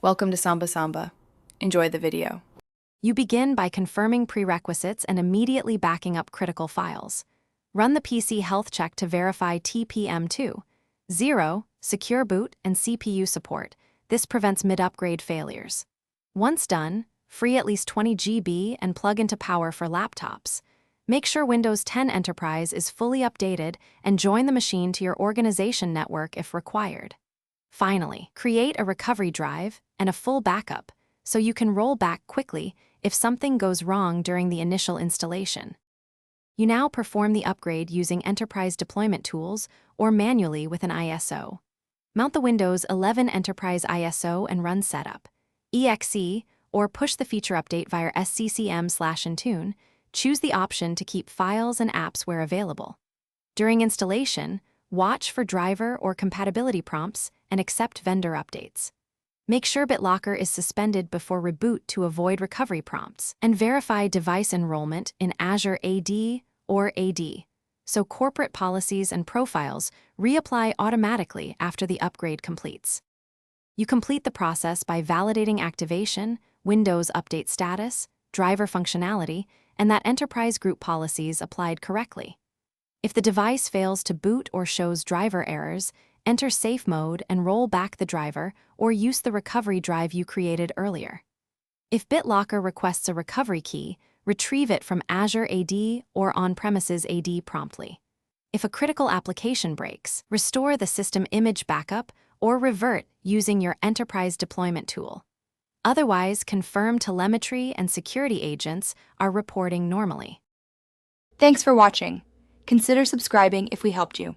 Welcome to Samba Samba. Enjoy the video. You begin by confirming prerequisites and immediately backing up critical files. Run the PC health check to verify TPM2, 0, secure boot, and CPU support. This prevents mid-upgrade failures. Once done, free at least 20 GB and plug into power for laptops. Make sure Windows 10 Enterprise is fully updated and join the machine to your organization network if required. Finally, create a recovery drive and a full backup so you can roll back quickly if something goes wrong during the initial installation. You now perform the upgrade using enterprise deployment tools or manually with an ISO. Mount the Windows 11 Enterprise ISO and run setup, exe, or push the feature update via sccm/intune. Choose the option to keep files and apps where available. During installation, watch for driver or compatibility prompts and accept vendor updates. Make sure BitLocker is suspended before reboot to avoid recovery prompts, and verify device enrollment in Azure AD or AD, so corporate policies and profiles reapply automatically after the upgrade completes. You complete the process by validating activation, Windows update status, driver functionality, and that enterprise group policies applied correctly. If the device fails to boot or shows driver errors, enter safe mode and roll back the driver or use the recovery drive you created earlier. If BitLocker requests a recovery key, retrieve it from Azure AD or on-premises AD promptly. If a critical application breaks, restore the system image backup or revert using your enterprise deployment tool. Otherwise, confirm telemetry and security agents are reporting normally. Thanks for watching. Consider subscribing if we helped you.